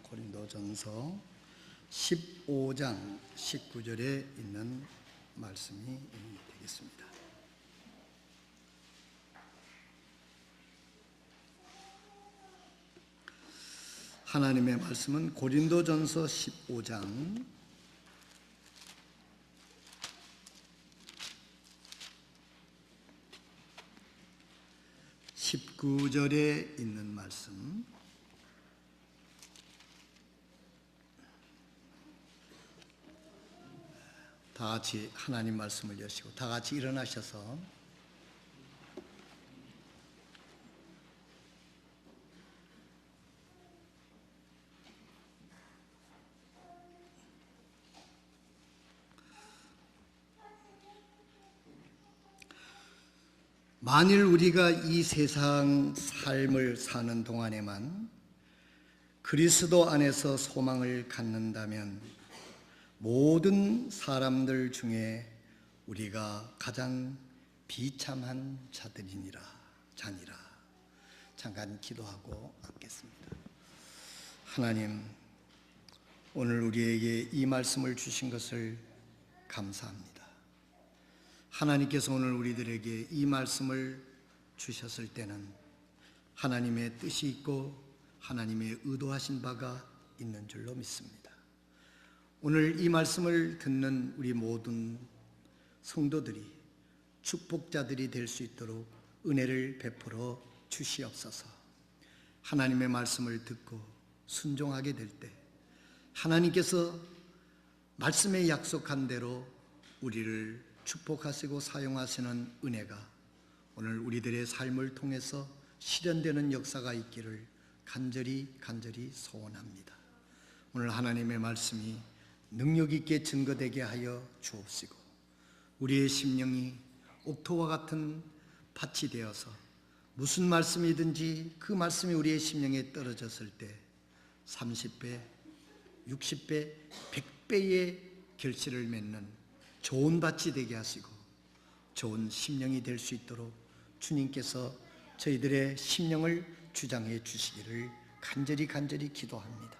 고린도전서 15장 19절에 있는 말씀이 되겠습니다. 하나님의 말씀은 고린도전서 15장 19절에 있는 말씀, 다 같이 하나님 말씀을 여시고 다 같이 일어나셔서 만일 우리가 이 세상 삶을 사는 동안에만 그리스도 안에서 소망을 갖는다면 모든 사람들 중에 우리가 가장 비참한 자니라. 잠깐 기도하고 앉겠습니다. 하나님, 오늘 우리에게 이 말씀을 주신 것을 감사합니다. 하나님께서 오늘 우리들에게 이 말씀을 주셨을 때는 하나님의 뜻이 있고 하나님의 의도하신 바가 있는 줄로 믿습니다. 오늘 이 말씀을 듣는 우리 모든 성도들이 축복자들이 될 수 있도록 은혜를 베풀어 주시옵소서. 하나님의 말씀을 듣고 순종하게 될 때 하나님께서 말씀에 약속한 대로 우리를 축복하시고 사용하시는 은혜가 오늘 우리들의 삶을 통해서 실현되는 역사가 있기를 간절히 소원합니다. 오늘 하나님의 말씀이 능력 있게 증거되게 하여 주옵시고 우리의 심령이 옥토와 같은 밭이 되어서 무슨 말씀이든지 그 말씀이 우리의 심령에 떨어졌을 때 30배, 60배, 100배의 결실을 맺는 좋은 밭이 되게 하시고 좋은 심령이 될 수 있도록 주님께서 저희들의 심령을 주장해 주시기를 간절히 기도합니다.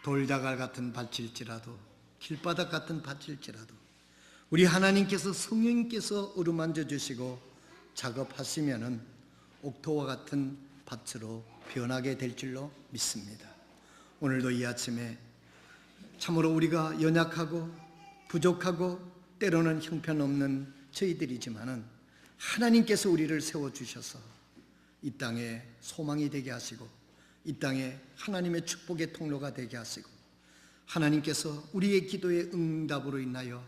돌다갈 같은 밭일지라도 길바닥 같은 밭일지라도 우리 하나님께서 성령님께서 어루만져 주시고 작업하시면은 옥토와 같은 밭으로 변하게 될 줄로 믿습니다. 오늘도 이 아침에 참으로 우리가 연약하고 부족하고 때로는 형편없는 저희들이지만은 하나님께서 우리를 세워주셔서 이 땅에 소망이 되게 하시고 이 땅에 하나님의 축복의 통로가 되게 하시고 하나님께서 우리의 기도의 응답으로 인하여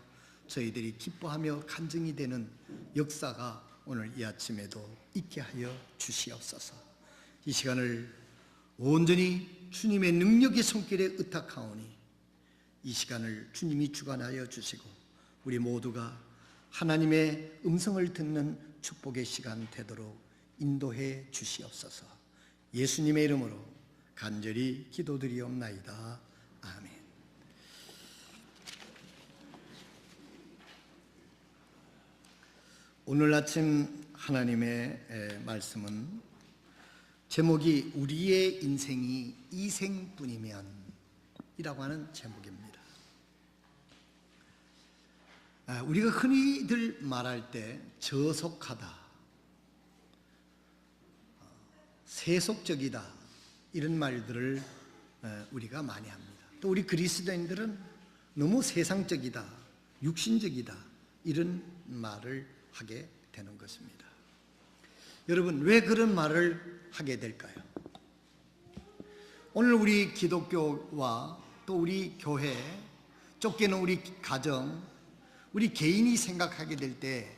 저희들이 기뻐하며 간증이 되는 역사가 오늘 이 아침에도 있게 하여 주시옵소서. 이 시간을 온전히 주님의 능력의 손길에 의탁하오니 이 시간을 주님이 주관하여 주시고 우리 모두가 하나님의 음성을 듣는 축복의 시간 되도록 인도해 주시옵소서. 예수님의 이름으로 간절히 기도드리옵나이다. 아멘. 오늘 아침 하나님의 말씀은 제목이 우리의 인생이 이생뿐이면 이라고 하는 제목입니다. 우리가 흔히들 말할 때 저속하다, 세속적이다 이런 말들을 우리가 많이 합니다. 또 우리 그리스도인들은 너무 세상적이다, 육신적이다 이런 말을 하게 되는 것입니다. 여러분, 왜 그런 말을 하게 될까요? 오늘 우리 기독교와 또 우리 교회, 쫓기는 우리 가정, 우리 개인이 생각하게 될 때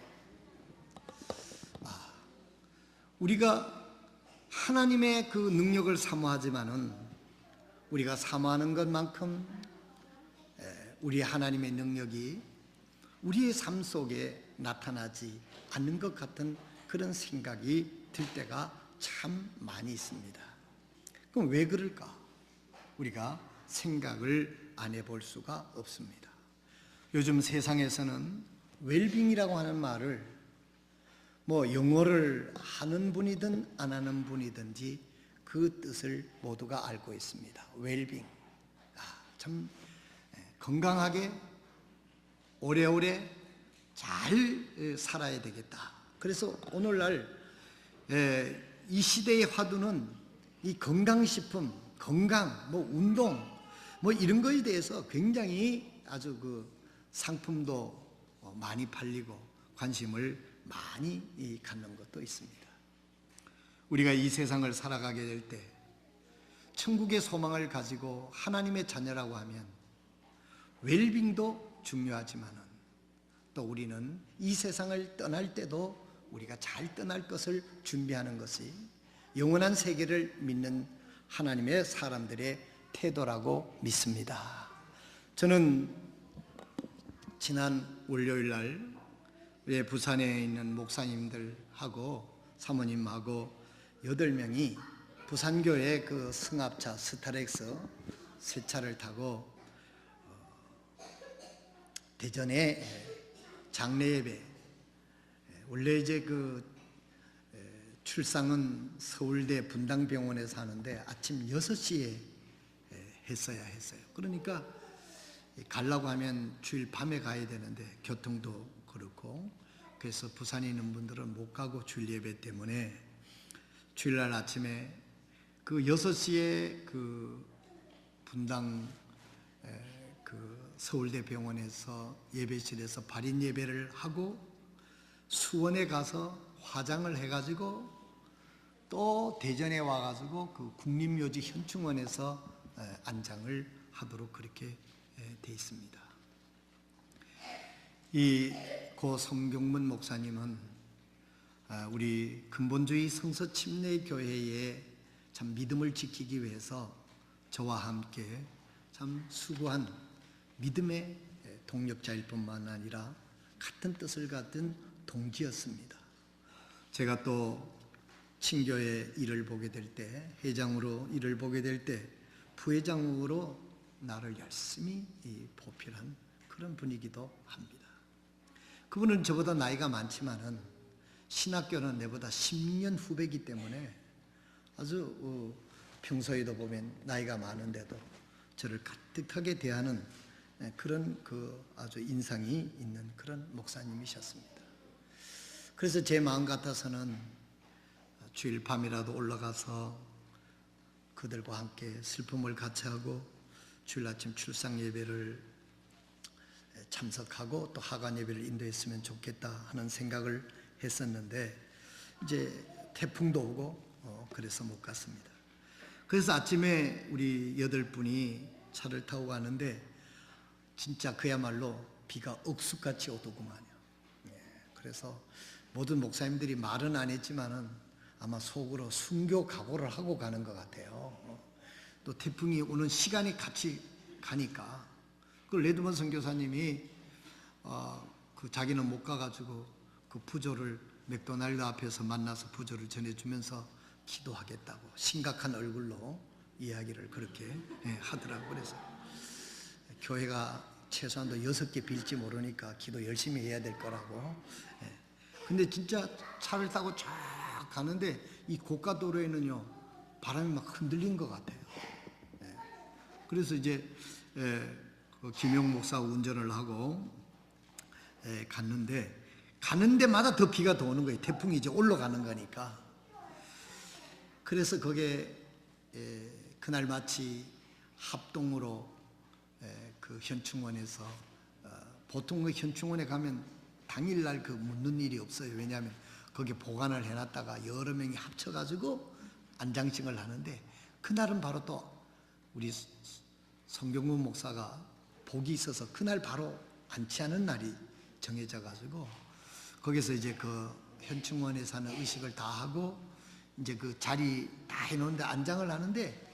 우리가 하나님의 그 능력을 사모하지만은 우리가 사모하는 것만큼 우리 하나님의 능력이 우리의 삶 속에 나타나지 않는 것 같은 그런 생각이 들 때가 참 많이 있습니다. 그럼 왜 그럴까? 우리가 생각을 안 해볼 수가 없습니다. 요즘 세상에서는 웰빙이라고 하는 말을 영어를 하는 분이든 안 하는 분이든지 그 뜻을 모두가 알고 있습니다. 웰빙. 참 건강하게 오래오래 잘 살아야 되겠다. 그래서 오늘날 이 시대의 화두는 이 건강식품, 건강, 운동, 이런 거에 대해서 굉장히 아주 그 상품도 많이 팔리고 관심을 많이 갖는 것도 있습니다. 우리가 이 세상을 살아가게 될 때 천국의 소망을 가지고 하나님의 자녀라고 하면 웰빙도 중요하지만은 또 우리는 이 세상을 떠날 때도 우리가 잘 떠날 것을 준비하는 것이 영원한 세계를 믿는 하나님의 사람들의 태도라고 믿습니다. 저는 지난 월요일 날 부산에 있는 목사님들하고 사모님하고 8명이 부산교회 그 승합차 스타렉스 새 차를 타고 대전에 장례 예배, 원래 이제 그 출상은 서울대 분당병원에서 하는데 아침 6시에 했어요. 그러니까 가려고 하면 주일 밤에 가야 되는데 교통도 그렇고, 그래서 부산에 있는 분들은 못 가고 주일 예배 때문에 주일날 아침에 그 6시에 그 분당 그 서울대 병원에서 예배실에서 발인 예배를 하고 수원에 가서 화장을 해가지고 또 대전에 와가지고 그 국립묘지 현충원에서 안장을 하도록 그렇게 돼 있습니다. 이 고 성경문 목사님은 우리 근본주의 성서 침례 교회의 참 믿음을 지키기 위해서 저와 함께 참 수고한 믿음의 동력자일 뿐만 아니라 같은 뜻을 가진 동지였습니다. 제가 또 친교회 일을 보게 될 때, 회장으로 일을 보게 될 때 부회장으로 나를 열심히 보필한 그런 분이기도 합니다. 그분은 저보다 나이가 많지만은 신학교는 내보다 10년 후배이기 때문에 아주 평소에도 보면 나이가 많은데도 저를 가뜩하게 대하는 그런 그 아주 인상이 있는 그런 목사님이셨습니다. 그래서 제 마음 같아서는 주일 밤이라도 올라가서 그들과 함께 슬픔을 같이 하고 주일 아침 출상 예배를 참석하고 또 하간 예배를 인도했으면 좋겠다 하는 생각을 했었는데 이제 태풍도 오고 그래서 못 갔습니다. 그래서 아침에 우리 8분이 차를 타고 가는데 진짜 그야말로 비가 억수같이 오더구만요. 그래서 모든 목사님들이 말은 안 했지만은 아마 속으로 순교 각오를 하고 가는 것 같아요. 또 태풍이 오는 시간이 같이 가니까 그 레드먼 선교사님이 그 자기는 못 가가지고 그 부조를 맥도날드 앞에서 만나서 부조를 전해주면서 기도하겠다고 심각한 얼굴로 이야기를 그렇게 하더라고요. 그래서 교회가 최소한도 6개 빌지 모르니까 기도 열심히 해야 될 거라고. 근데 진짜 차를 타고 쫙 가는데 이 고가도로에는요 바람이 막 흔들린 것 같아요. 그래서 이제 그 김용 목사 운전을 하고 갔는데 가는 데마다 더 비가 더 오는 거예요. 태풍이 이제 올라가는 거니까. 그래서 거기에 그날 마치 합동으로 그 현충원에서 보통 그 현충원에 가면 당일날 그 묻는 일이 없어요. 왜냐하면 거기 보관을 해놨다가 여러 명이 합쳐가지고 안장식을 하는데 그날은 바로 또 우리 성경문 목사가 복이 있어서 그날 바로 안치하는 날이 정해져 가지고 거기서 이제 그 현충원에 사는 의식을 다 하고 이제 그 자리 다 해놓는데 안장을 하는데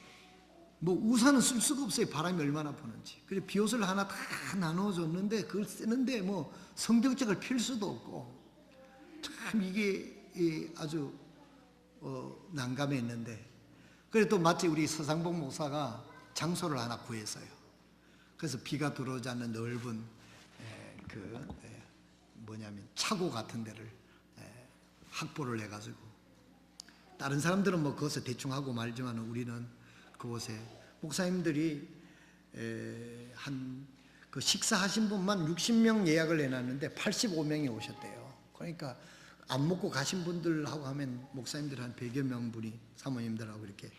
뭐 우산은 쓸 수가 없어요. 바람이 얼마나 부는지. 그래서 비옷을 하나 다 나눠줬는데 그걸 쓰는데 뭐 성경책을 펼 수도 없고 참 이게 아주 난감했는데 그래 또 마치 우리 서상복 목사가 장소를 하나 구했어요. 그래서 비가 들어오지 않는 넓은 차고 같은 데를 확보를 해가지고 다른 사람들은 뭐 그것을 대충 하고 말지만 우리는 그곳에 목사님들이 한 그 식사하신 분만 60명 예약을 해놨는데 85명이 오셨대요. 그러니까 안 먹고 가신 분들하고 하면 목사님들 한 100여 명분이 사모님들하고 이렇게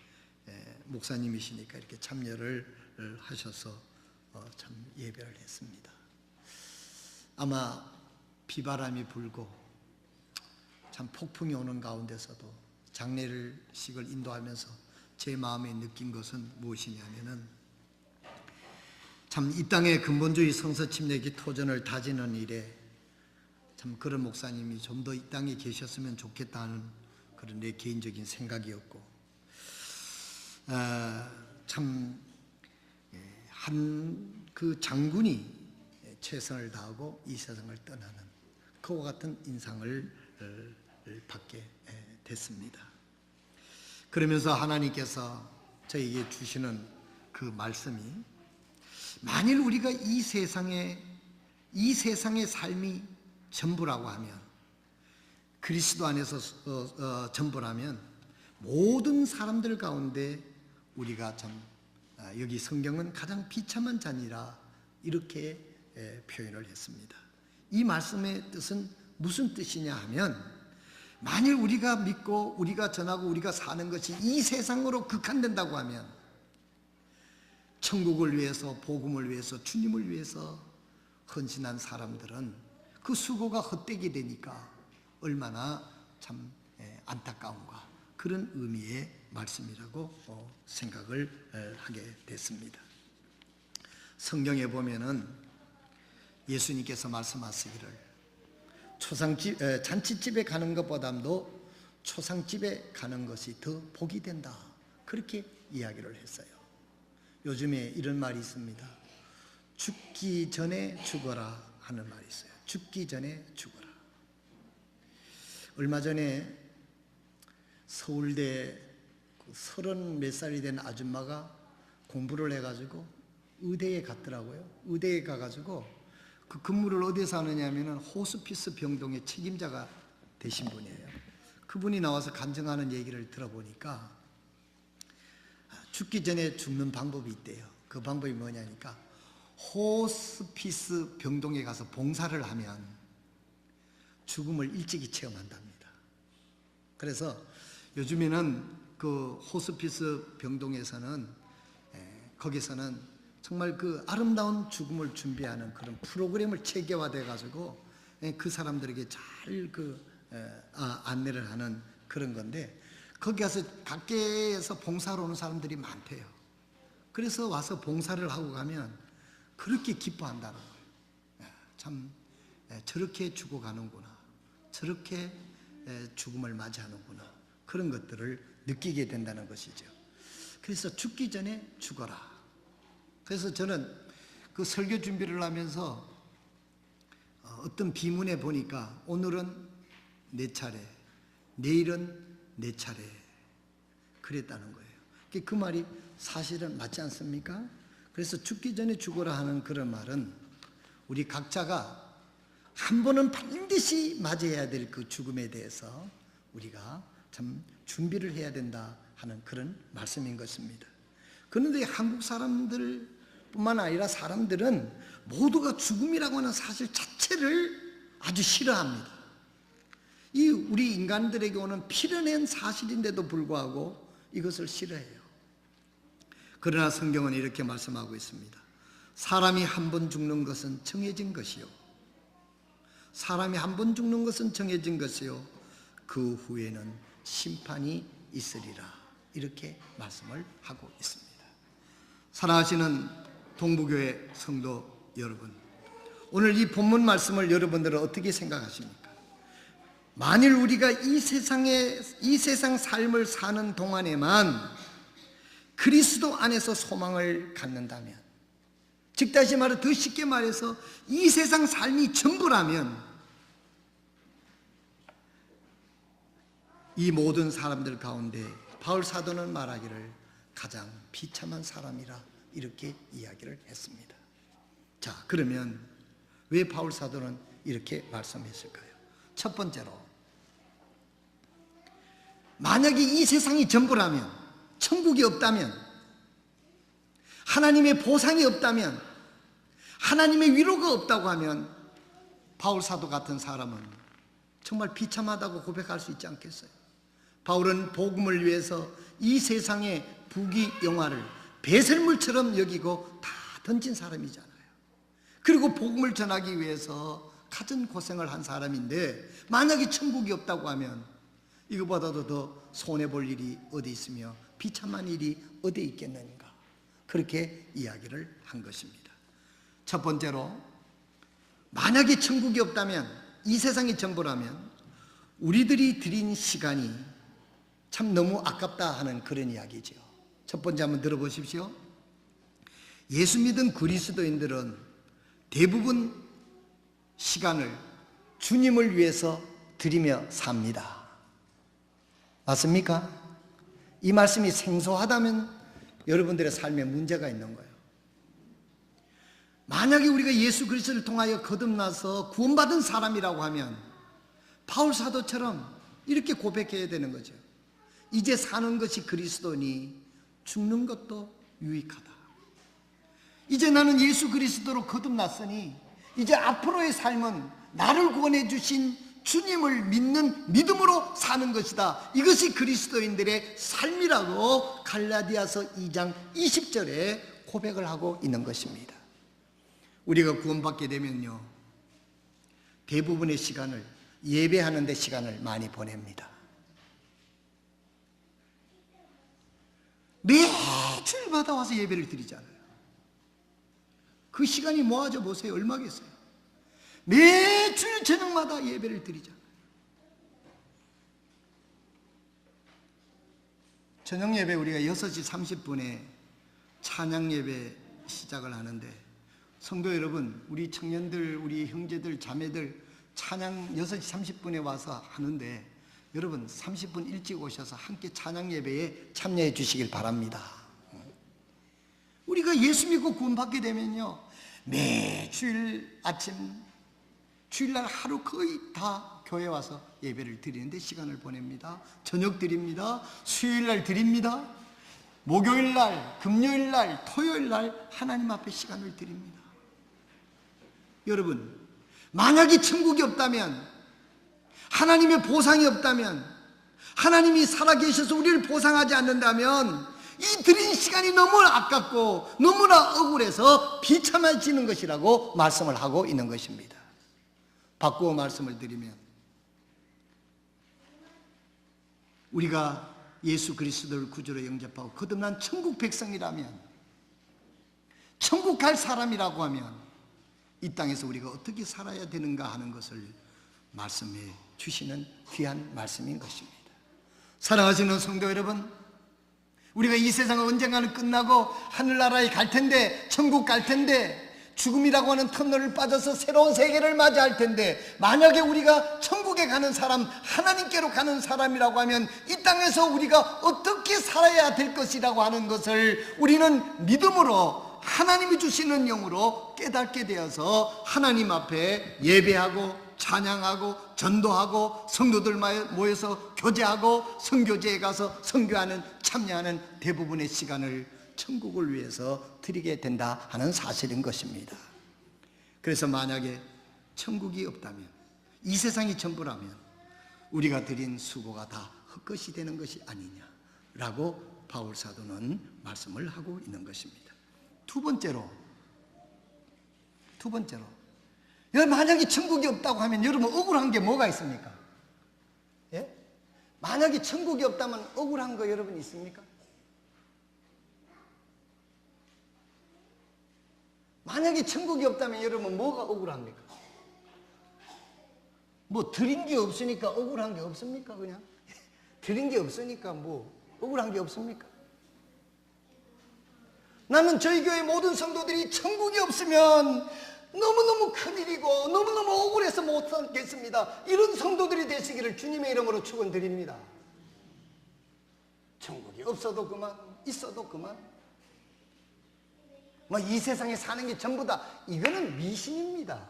목사님이시니까 이렇게 참여를 하셔서 참 예배를 했습니다. 아마 비바람이 불고 참 폭풍이 오는 가운데서도 장례식을 인도하면서 제 마음에 느낀 것은 무엇이냐면은 참 이 땅의 근본주의 성서 침례기 토전을 다지는 일에 참 그런 목사님이 좀 더 이 땅에 계셨으면 좋겠다는 그런 내 개인적인 생각이었고, 참 한 그 장군이 최선을 다하고 이 세상을 떠나는 그와 같은 인상을 받게 됐습니다. 그러면서 하나님께서 저에게 주시는 그 말씀이, 만일 우리가 이 세상의 삶이 전부라고 하면, 그리스도 안에서 전부라면 모든 사람들 가운데 우리가 참 여기 성경은 가장 비참한 자니라 이렇게 표현을 했습니다. 이 말씀의 뜻은 무슨 뜻이냐 하면, 만일 우리가 믿고 우리가 전하고 우리가 사는 것이 이 세상으로 극한된다고 하면 천국을 위해서, 복음을 위해서, 주님을 위해서 헌신한 사람들은 그 수고가 헛되게 되니까 얼마나 참 안타까운가, 그런 의미의 말씀이라고 생각을 하게 됐습니다. 성경에 보면은 예수님께서 말씀하시기를 잔치집에 가는 것보다도 초상집에 가는 것이 더 복이 된다, 그렇게 이야기를 했어요. 요즘에 이런 말이 있습니다. 죽기 전에 죽어라 하는 말이 있어요. 죽기 전에 죽어라. 얼마 전에 서울대 30몇 살이 된 아줌마가 공부를 해가지고 의대에 갔더라고요. 의대에 가가지고 그 근무를 어디서 하느냐 하면은 호스피스 병동의 책임자가 되신 분이에요. 그분이 나와서 간증하는 얘기를 들어보니까 죽기 전에 죽는 방법이 있대요. 그 방법이 뭐냐니까 호스피스 병동에 가서 봉사를 하면 죽음을 일찍이 체험한답니다. 그래서 요즘에는 그 호스피스 병동에서는 거기서는 정말 그 아름다운 죽음을 준비하는 그런 프로그램을 체계화돼 가지고 그 사람들에게 잘 안내를 하는 그런 건데, 거기 가서 밖에서 봉사로 오는 사람들이 많대요. 그래서 와서 봉사를 하고 가면 그렇게 기뻐한다는 거예요. 참 저렇게 죽어가는구나, 저렇게 죽음을 맞이하는구나, 그런 것들을 느끼게 된다는 것이죠. 그래서 죽기 전에 죽어라. 그래서 저는 그 설교 준비를 하면서 어떤 비문에 보니까 오늘은 내 차례, 내일은 내 차례, 그랬다는 거예요. 그 말이 사실은 맞지 않습니까? 그래서 죽기 전에 죽어라 하는 그런 말은 우리 각자가 한 번은 반드시 맞이해야 될 그 죽음에 대해서 우리가 참 준비를 해야 된다 하는 그런 말씀인 것입니다. 그런데 한국 사람들뿐만 아니라 사람들은 모두가 죽음이라고 하는 사실 자체를 아주 싫어합니다. 이 우리 인간들에게 오는 필연한 사실인데도 불구하고 이것을 싫어해요. 그러나 성경은 이렇게 말씀하고 있습니다. 사람이 한 번 죽는 것은 정해진 것이요, 사람이 한 번 죽는 것은 정해진 것이요, 그 후에는 심판이 있으리라, 이렇게 말씀을 하고 있습니다. 사랑하시는 동부교회 성도 여러분, 오늘 이 본문 말씀을 여러분들은 어떻게 생각하십니까? 만일 우리가 이 세상 삶을 사는 동안에만 그리스도 안에서 소망을 갖는다면, 즉 다시 말해 더 쉽게 말해서 이 세상 삶이 전부라면, 이 모든 사람들 가운데 바울 사도는 말하기를 가장 비참한 사람이라 이렇게 이야기를 했습니다. 자, 그러면 왜 바울 사도는 이렇게 말씀했을까요? 첫 번째로 만약에 이 세상이 전부라면, 천국이 없다면, 하나님의 보상이 없다면, 하나님의 위로가 없다고 하면 바울 사도 같은 사람은 정말 비참하다고 고백할 수 있지 않겠어요? 바울은 복음을 위해서 이 세상의 부귀영화를 배설물처럼 여기고 다 던진 사람이잖아요. 그리고 복음을 전하기 위해서 갖은 고생을 한 사람인데, 만약에 천국이 없다고 하면 이거보다도 더 손해볼 일이 어디 있으며 비참한 일이 어디 있겠는가, 그렇게 이야기를 한 것입니다. 첫 번째로, 만약에 천국이 없다면, 이 세상이 전부라면 우리들이 드린 시간이 참 너무 아깝다 하는 그런 이야기죠. 첫 번째 한번 들어보십시오. 예수 믿은 그리스도인들은 대부분 시간을 주님을 위해서 드리며 삽니다. 맞습니까? 이 말씀이 생소하다면 여러분들의 삶에 문제가 있는 거예요. 만약에 우리가 예수 그리스도를 통하여 거듭나서 구원받은 사람이라고 하면 바울 사도처럼 이렇게 고백해야 되는 거죠. 이제 사는 것이 그리스도니 죽는 것도 유익하다. 이제 나는 예수 그리스도로 거듭났으니 이제 앞으로의 삶은 나를 구원해 주신 주님을 믿는 믿음으로 사는 것이다. 이것이 그리스도인들의 삶이라고 갈라디아서 2장 20절에 고백을 하고 있는 것입니다. 우리가 구원받게 되면요, 대부분의 시간을 예배하는 데 시간을 많이 보냅니다. 매주일마다 와서 예배를 드리잖아요. 그 시간이 모아져 보세요. 얼마겠어요? 매주 저녁마다 예배를 드리잖아요. 저녁 예배 우리가 6시 30분에 찬양 예배 시작을 하는데, 성도 여러분, 우리 청년들, 우리 형제들, 자매들 찬양 6시 30분에 와서 하는데, 여러분 30분 일찍 오셔서 함께 찬양 예배에 참여해 주시길 바랍니다. 우리가 예수 믿고 구원받게 되면요, 매주일 아침, 주일날 하루 거의 다 교회 와서 예배를 드리는데 시간을 보냅니다. 저녁 드립니다. 수요일날 드립니다. 목요일날, 금요일날, 토요일날 하나님 앞에 시간을 드립니다. 여러분, 만약에 천국이 없다면, 하나님의 보상이 없다면, 하나님이 살아계셔서 우리를 보상하지 않는다면 이 드린 시간이 너무 아깝고 너무나 억울해서 비참해지는 것이라고 말씀을 하고 있는 것입니다. 바꾸어 말씀을 드리면, 우리가 예수 그리스도를 구주로 영접하고 거듭난 천국 백성이라면, 천국 갈 사람이라고 하면 이 땅에서 우리가 어떻게 살아야 되는가 하는 것을 말씀해 주시는 귀한 말씀인 것입니다. 사랑하시는 성도 여러분, 우리가 이 세상은 언젠가는 끝나고 하늘나라에 갈 텐데, 천국 갈 텐데, 죽음이라고 하는 터널을 빠져서 새로운 세계를 맞이할 텐데, 만약에 우리가 천국에 가는 사람, 하나님께로 가는 사람이라고 하면 이 땅에서 우리가 어떻게 살아야 될 것이라고 하는 것을 우리는 믿음으로, 하나님이 주시는 영으로 깨닫게 되어서 하나님 앞에 예배하고 찬양하고 전도하고 성도들 모여서 교제하고 선교제에 가서 선교하는, 참여하는 대부분의 시간을 천국을 위해서 드리게 된다 하는 사실인 것입니다. 그래서 만약에 천국이 없다면, 이 세상이 전부라면 우리가 드린 수고가 다 헛것이 되는 것이 아니냐라고 바울 사도는 말씀을 하고 있는 것입니다. 두 번째로, 만약에 천국이 없다고 하면 여러분 억울한 게 뭐가 있습니까? 예? 만약에 천국이 없다면 억울한 거 여러분 있습니까? 만약에 천국이 없다면 여러분 뭐가 억울합니까? 뭐 드린 게 없으니까 억울한 게 없습니까? 그냥 드린 게 없으니까 뭐 억울한 게 없습니까? 나는 저희 교회 모든 성도들이 천국이 없으면 너무너무 큰일이고 너무너무 억울해서 못 살겠습니다. 이런 성도들이 되시기를 주님의 이름으로 축원드립니다. 천국이 없어도 그만, 있어도 그만, 뭐 이 세상에 사는 게 전부다, 이거는 미신입니다.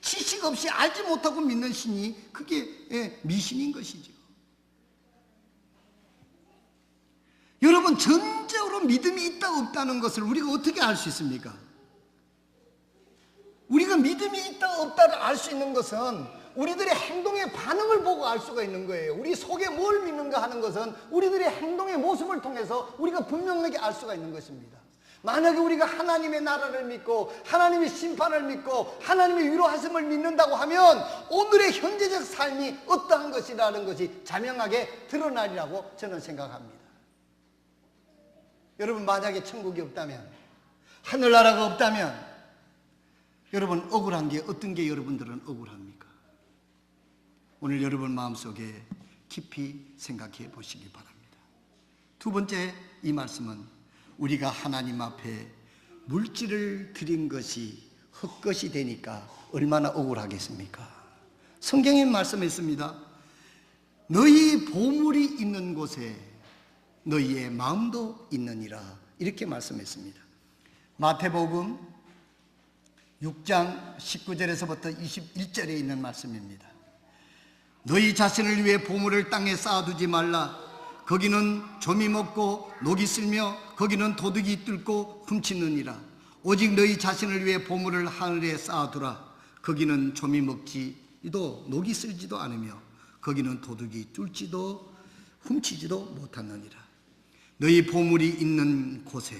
지식 없이 알지 못하고 믿는 신이 그게 미신인 것이죠. 여러분, 전적으로 믿음이 있다 없다는 것을 우리가 어떻게 알 수 있습니까? 우리가 믿음이 있다 없다를 알 수 있는 것은 우리들의 행동의 반응을 보고 알 수가 있는 거예요. 우리 속에 뭘 믿는가 하는 것은 우리들의 행동의 모습을 통해서 우리가 분명하게 알 수가 있는 것입니다. 만약에 우리가 하나님의 나라를 믿고 하나님의 심판을 믿고 하나님의 위로하심을 믿는다고 하면 오늘의 현재적 삶이 어떠한 것이라는 것이 자명하게 드러나리라고 저는 생각합니다. 여러분, 만약에 천국이 없다면, 하늘나라가 없다면 여러분, 억울한 게 어떤 게 여러분들은 억울합니까? 오늘 여러분 마음속에 깊이 생각해 보시기 바랍니다. 두 번째, 이 말씀은 우리가 하나님 앞에 물질을 드린 것이 헛것이 되니까 얼마나 억울하겠습니까? 성경에 말씀했습니다. 너희 보물이 있는 곳에 너희의 마음도 있느니라, 이렇게 말씀했습니다. 마태복음 6장 19절에서부터 21절에 있는 말씀입니다. 너희 자신을 위해 보물을 땅에 쌓아두지 말라. 거기는 좀이 먹고 녹이 쓸며 거기는 도둑이 뚫고 훔치느니라. 오직 너희 자신을 위해 보물을 하늘에 쌓아두라. 거기는 좀이 먹지도 녹이 쓸지도 않으며 거기는 도둑이 뚫지도 훔치지도 못하느니라. 너희 보물이 있는 곳에,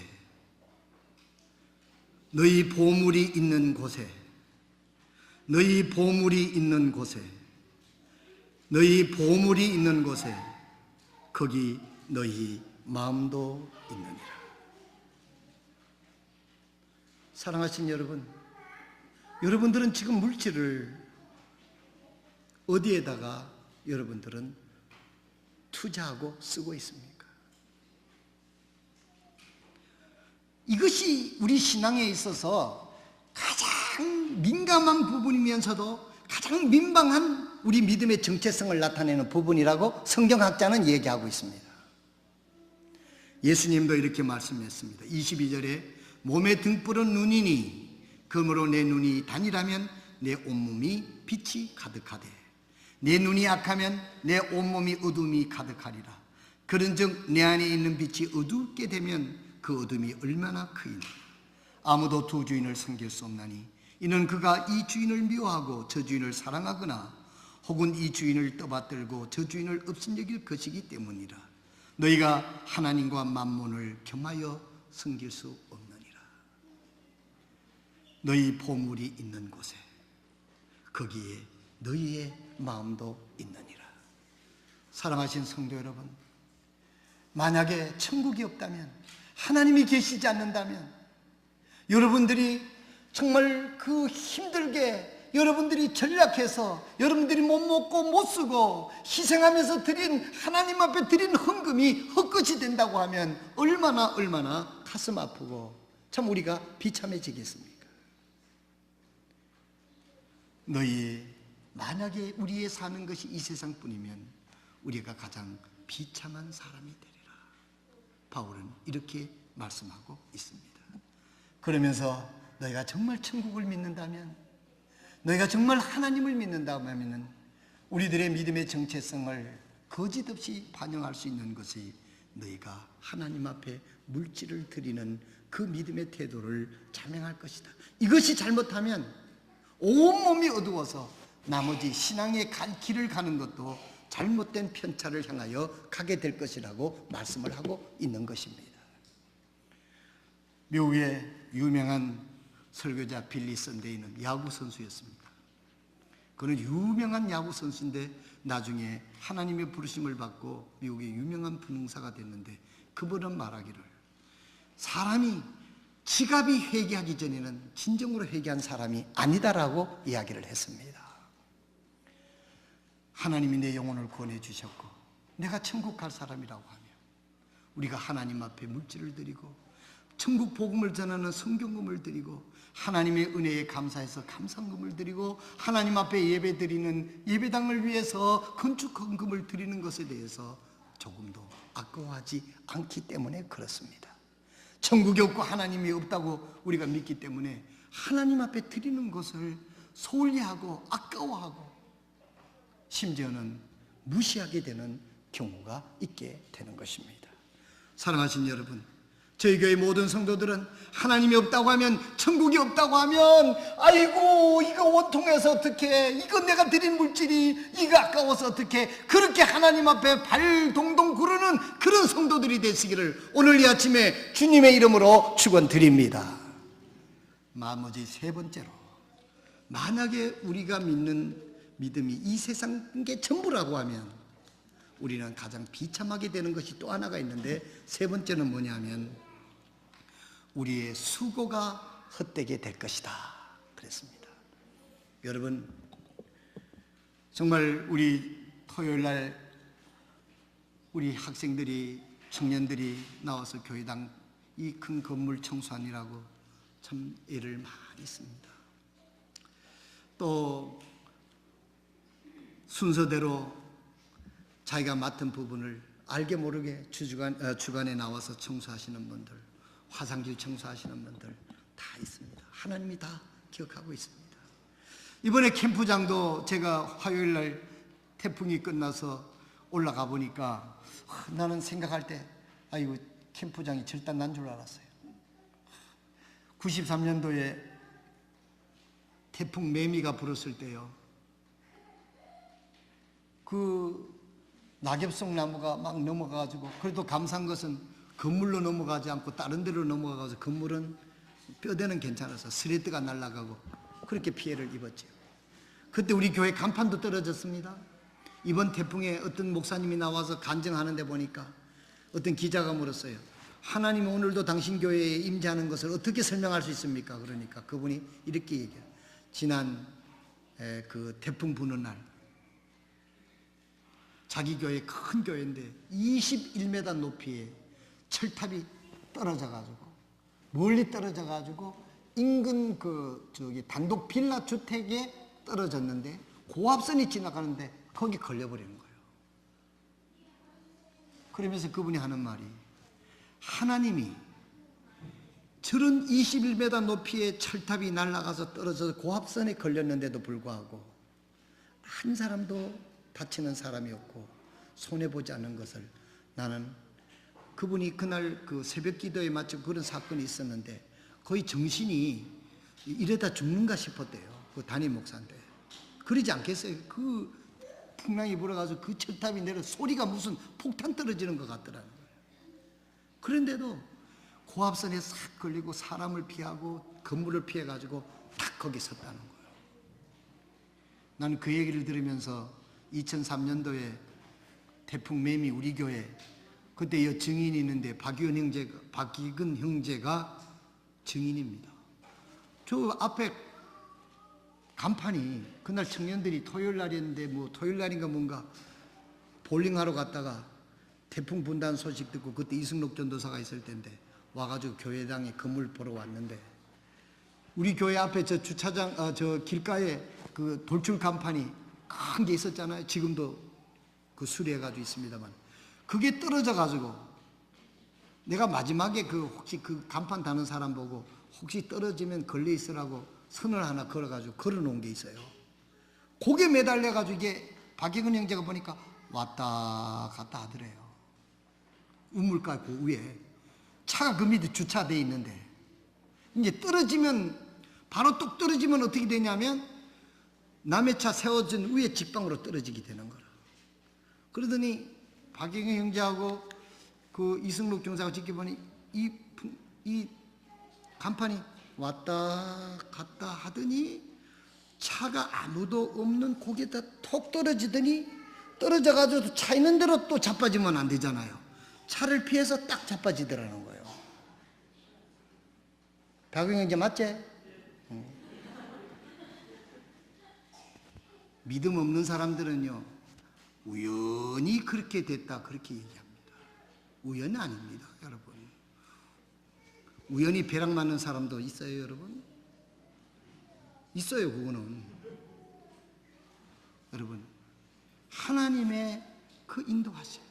너희 보물이 있는 곳에, 너희 보물이 있는 곳에, 너희 보물이 있는 곳에 거기 너희 마음도 있느니라. 사랑하신 여러분, 여러분들은 지금 물질을 어디에다가 여러분들은 투자하고 쓰고 있습니까? 이것이 우리 신앙에 있어서 가장 민감한 부분이면서도 가장 민망한 우리 믿음의 정체성을 나타내는 부분이라고 성경학자는 얘기하고 있습니다. 예수님도 이렇게 말씀했습니다. 22절에 몸의 등불은 눈이니 그러므로 내 눈이 단이라면 내 온몸이 빛이 가득하되 내 눈이 악하면 내 온몸이 어둠이 가득하리라. 그런즉 내 안에 있는 빛이 어둡게 되면 그 어둠이 얼마나 크이나. 아무도 두 주인을 섬길 수 없나니 이는 그가 이 주인을 미워하고 저 주인을 사랑하거나 혹은 이 주인을 떠받들고 저 주인을 업신여길 것이기 때문이라. 너희가 하나님과 만몬을 겸하여 섬길 수 없느니라. 너희 보물이 있는 곳에 거기에 너희의 마음도 있느니라. 사랑하신 성도 여러분, 만약에 천국이 없다면, 하나님이 계시지 않는다면 여러분들이 정말 그 힘들게 여러분들이 전략해서 여러분들이 못 먹고 못 쓰고 희생하면서 드린, 하나님 앞에 드린 헌금이 헛것이 된다고 하면 얼마나 가슴 아프고 참 우리가 비참해지겠습니까? 너희 만약에 우리의 사는 것이 이 세상뿐이면 우리가 가장 비참한 사람이 되리라. 바울은 이렇게 말씀하고 있습니다. 그러면서 너희가 정말 천국을 믿는다면, 너희가 정말 하나님을 믿는다면 우리들의 믿음의 정체성을 거짓없이 반영할 수 있는 것이 너희가 하나님 앞에 물질을 드리는 그 믿음의 태도를 자명할 것이다. 이것이 잘못하면 온몸이 어두워서 나머지 신앙의 길을 가는 것도 잘못된 편차를 향하여 가게 될 것이라고 말씀을 하고 있는 것입니다. 미국의 유명한 설교자 빌리 선데이는 야구 선수였습니다. 그는 유명한 야구 선수인데 나중에 하나님의 부르심을 받고 미국의 유명한 분흥사가 됐는데, 그분은 말하기를 사람이 지갑이 회개하기 전에는 진정으로 회개한 사람이 아니다라고 이야기를 했습니다. 하나님이 내 영혼을 구원해 주셨고 내가 천국 갈 사람이라고 하며 우리가 하나님 앞에 물질을 드리고 천국 복음을 전하는 성경금을 드리고 하나님의 은혜에 감사해서 감상금을 드리고 하나님 앞에 예배 드리는 예배당을 위해서 건축헌금을 드리는 것에 대해서 조금도 아까워하지 않기 때문에 그렇습니다. 천국이 없고 하나님이 없다고 우리가 믿기 때문에 하나님 앞에 드리는 것을 소홀히하고 아까워하고 심지어는 무시하게 되는 경우가 있게 되는 것입니다. 사랑하신 여러분, 저희 교회 모든 성도들은 하나님이 없다고 하면, 천국이 없다고 하면, 아이고 이거 원통해서 어떻게, 이거 내가 드린 물질이 이거 아까워서 어떻게, 그렇게 하나님 앞에 발 동동 구르는 그런 성도들이 되시기를 오늘 이 아침에 주님의 이름으로 축원드립니다. 나머지 세 번째로, 만약에 우리가 믿는 믿음이 이 세상 게 전부라고 하면 우리는 가장 비참하게 되는 것이 또 하나가 있는데, 세 번째는 뭐냐면 우리의 수고가 헛되게 될 것이다 그랬습니다. 여러분, 정말 우리 토요일날 우리 학생들이, 청년들이 나와서 교회당 이 큰 건물 청소하느라고 참 애를 많이 씁니다. 또 순서대로 자기가 맡은 부분을 알게 모르게 주간에 나와서 청소하시는 분들, 화상질 청소하시는 분들 다 있습니다. 하나님이 다 기억하고 있습니다. 이번에 캠프장도 제가 화요일날 태풍이 끝나서 올라가 보니까 나는 생각할 때 아이고 캠프장이 절단 난 줄 알았어요. 93년도에 태풍 매미가 불었을 때요, 그 낙엽송 나무가 막 넘어가가지고, 그래도 감사한 것은 건물로 넘어가지 않고 다른 데로 넘어가서 건물은 뼈대는 괜찮아서 스레드가 날아가고 그렇게 피해를 입었죠. 그때 우리 교회 간판도 떨어졌습니다. 이번 태풍에 어떤 목사님이 나와서 간증하는데 보니까 어떤 기자가 물었어요. 하나님이 오늘도 당신 교회에 임재하는 것을 어떻게 설명할 수 있습니까? 그러니까 그분이 이렇게 얘기해요. 지난 그 태풍 부는 날 자기 교회, 큰 교회인데 21m 높이에 철탑이 떨어져가지고, 멀리 떨어져가지고 인근 단독 빌라 주택에 떨어졌는데 고압선이 지나가는데 거기 걸려버리는 거예요. 그러면서 그분이 하는 말이, 하나님이 저런 21m 높이의 철탑이 날아가서 떨어져서 고압선에 걸렸는데도 불구하고 한 사람도 다치는 사람이 없고 손해보지 않는 것을, 나는 그분이 그날 그 새벽 기도에 맞춰 그런 사건이 있었는데 거의 정신이 이러다 죽는가 싶었대요. 그 담임 목사인데. 그러지 않겠어요? 그 풍랑이 불어가지고 그 철탑이 내려 소리가 무슨 폭탄 떨어지는 것 같더라는 거예요. 그런데도 고압선에 싹 걸리고 사람을 피하고 건물을 피해가지고 딱 거기 섰다는 거예요. 나는 그 얘기를 들으면서 2003년도에 태풍 매미 우리 교회, 그때 증인이 있는데 박기근 형제가 증인입니다. 저 앞에 간판이, 그날 청년들이 토요일 날이었는데 뭐 토요일 날인가 뭔가 볼링하러 갔다가 태풍 분단 소식 듣고, 그때 이승록 전도사가 있을 텐데 와가지고 교회당에 건물 보러 왔는데, 우리 교회 앞에 저 주차장, 저 길가에 그 돌출 간판이 큰 게 있었잖아요. 지금도 그 수리해가지고 있습니다만, 그게 떨어져가지고 내가 마지막에 혹시 그 간판 다는 사람 보고 혹시 떨어지면 걸려 있으라고 선을 하나 걸어가지고 걸어놓은 게 있어요. 고개 매달려가지고 이게 박기근 형제가 보니까 왔다 갔다 하더래요. 우물가 그 위에 차가 그 밑에 주차되어 있는데, 이제 떨어지면, 바로 뚝 떨어지면 어떻게 되냐면 남의 차 세워진 위에 직방으로 떨어지게 되는 거라. 그러더니 박기근 형제하고 그 이승록 중사가 지켜보니 이 간판이 왔다 갔다 하더니 차가 아무도 없는 거기에다 톡 떨어지더니, 떨어져가지고 차 있는 대로 또 자빠지면 안 되잖아요. 차를 피해서 딱 자빠지더라는 거예요. 박기근 형제 맞지? 믿음 없는 사람들은요, 우연히 그렇게 됐다 그렇게 얘기합니다. 우연이 아닙니다, 여러분. 우연히 벼락 맞는 사람도 있어요, 여러분. 있어요, 그거는. 여러분, 하나님의 그 인도하심.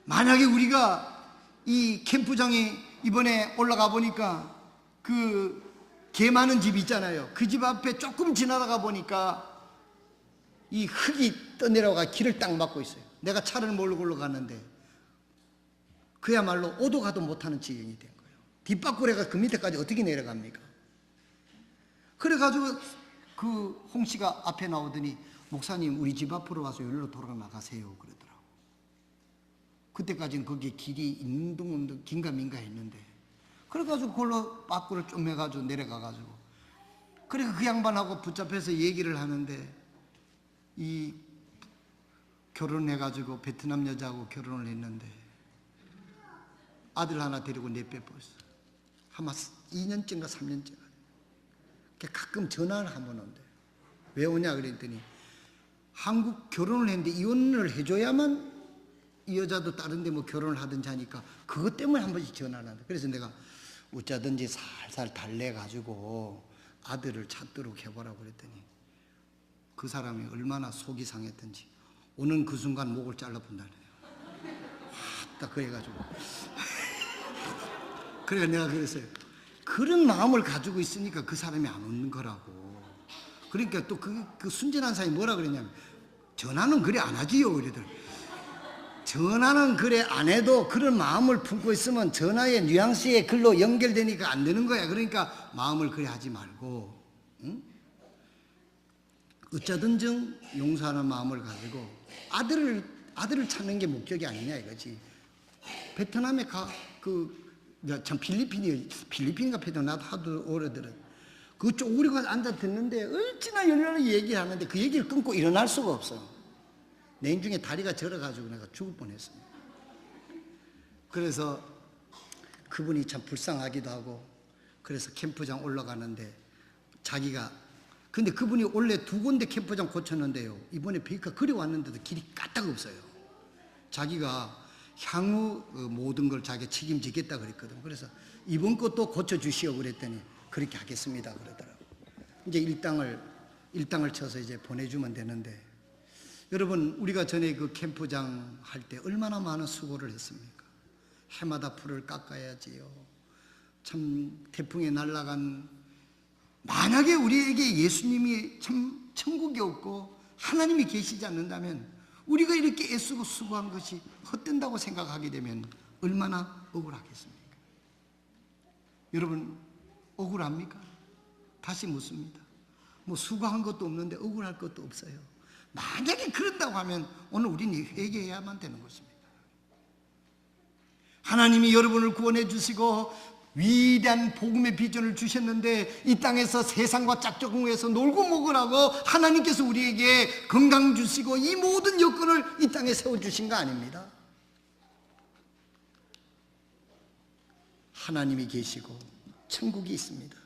만약에 우리가 이 캠프장에 이번에 올라가 보니까 그 개 많은 집 있잖아요. 그 집 앞에 조금 지나다가 보니까 이 흙이 떠내려가 길을 딱 막고 있어요. 내가 차를 몰고 올라갔는데 그야말로 오도 가도 못하는 지경이 된 거예요. 뒷바꾸레가 그 밑에까지 어떻게 내려갑니까? 그래가지고 그 홍 씨가 앞에 나오더니 목사님 우리 집 앞으로 와서 여기로 돌아 나가세요 그러더라고. 그때까지는 거기에 길이 있는 동안 긴가민가 했는데, 그래가지고 그걸로 빠꾸를 좀 해가지고 내려가가지고, 그래 그 양반하고 붙잡혀서 얘기를 하는데, 이 결혼해가지고 베트남 여자하고 결혼을 했는데 아들 하나 데리고 내빼버렸어. 아마 2년째인가 3년째가. 가끔 전화를 하면 온대. 왜 오냐 그랬더니 한국 결혼을 했는데 이혼을 해줘야만 이 여자도 다른 데 뭐 결혼을 하든지 하니까 그것 때문에 한 번씩 전화를 한다. 그래서 내가 어쩌든지 살살 달래가지고 아들을 찾도록 해보라고 그랬더니 그 사람이 얼마나 속이 상했던지 오는 그 순간 목을 잘라본다네요. 딱 그래가지고 그래서 내가 그랬어요. 그런 마음을 가지고 있으니까 그 사람이 안 오는 거라고. 그러니까 또 그 순진한 사람이 뭐라 그랬냐면 전화는 그래 안 하지요 그러더라고요. 전화는 그래 안 해도 그런 마음을 품고 있으면 전화의 뉘앙스의 글로 연결되니까 안 되는 거야. 그러니까 마음을 그래 하지 말고, 응? 어쩌든지 용서하는 마음을 가지고 아들을 찾는 게 목적이 아니냐 이거지. 베트남에 참 필리핀인가 베트남 나도 하도 오래들은 그쪽 우리 가서 앉아 듣는데 어찌나 열렬히 얘기를 하는데 그 얘기를 끊고 일어날 수가 없어. 내 중에 다리가 절어가지고 내가 죽을 뻔했습니다. 그래서 그분이 참 불쌍하기도 하고, 그래서 캠프장 올라가는데 자기가, 근데 그분이 원래 2군데 캠프장 고쳤는데요, 이번에 베이커 그리 왔는데도 길이 까딱 없어요. 자기가 향후 모든 걸 자기가 책임지겠다 그랬거든. 그래서 이번 것도 고쳐주시오 그랬더니 그렇게 하겠습니다 그러더라고. 이제 일당을 쳐서 이제 보내주면 되는데, 여러분 우리가 전에 그 캠프장 할 때 얼마나 많은 수고를 했습니까? 해마다 풀을 깎아야지요. 참 태풍에 날아간, 만약에 우리에게 예수님이 참 천국이 없고 하나님이 계시지 않는다면 우리가 이렇게 애쓰고 수고한 것이 헛된다고 생각하게 되면 얼마나 억울하겠습니까? 여러분 억울합니까? 다시 묻습니다. 뭐 수고한 것도 없는데 억울할 것도 없어요. 만약에 그런다고 하면 오늘 우리는 회개해야만 되는 것입니다. 하나님이 여러분을 구원해 주시고 위대한 복음의 비전을 주셨는데 이 땅에서 세상과 짝짝꿍해서 놀고 먹으라고 하나님께서 우리에게 건강 주시고 이 모든 여건을 이 땅에 세워주신 거 아닙니다. 하나님이 계시고 천국이 있습니다.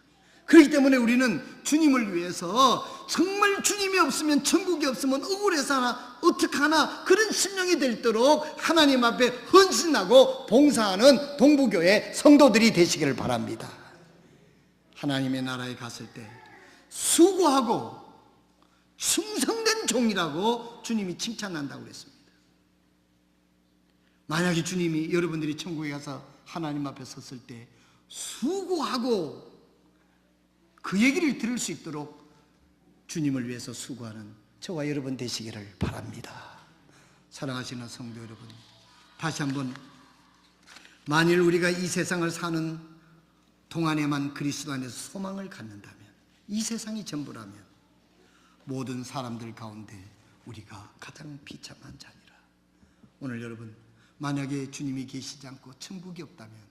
그렇기 때문에 우리는 주님을 위해서 정말 주님이 없으면, 천국이 없으면 억울해서 하나 어떡하나 그런 심령이 되도록 하나님 앞에 헌신하고 봉사하는 동부교회 성도들이 되시기를 바랍니다. 하나님의 나라에 갔을 때 수고하고 충성된 종이라고 주님이 칭찬한다고 그랬습니다. 만약에 주님이 여러분들이 천국에 가서 하나님 앞에 섰을 때 수고하고 그 얘기를 들을 수 있도록 주님을 위해서 수고하는 저와 여러분 되시기를 바랍니다. 사랑하시는 성도 여러분, 다시 한번 만일 우리가 이 세상을 사는 동안에만 그리스도 안에서 소망을 갖는다면, 이 세상이 전부라면 모든 사람들 가운데 우리가 가장 비참한 자니라. 오늘 여러분, 만약에 주님이 계시지 않고 천국이 없다면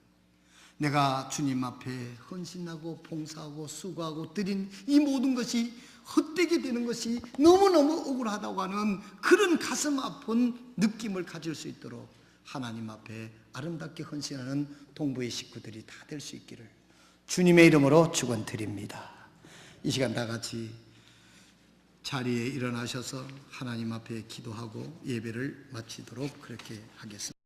내가 주님 앞에 헌신하고 봉사하고 수고하고 드린 이 모든 것이 헛되게 되는 것이 너무너무 억울하다고 하는 그런 가슴 아픈 느낌을 가질 수 있도록 하나님 앞에 아름답게 헌신하는 동부의 식구들이 다 될 수 있기를 주님의 이름으로 축원드립니다. 이 시간 다 같이 자리에 일어나셔서 하나님 앞에 기도하고 예배를 마치도록 그렇게 하겠습니다.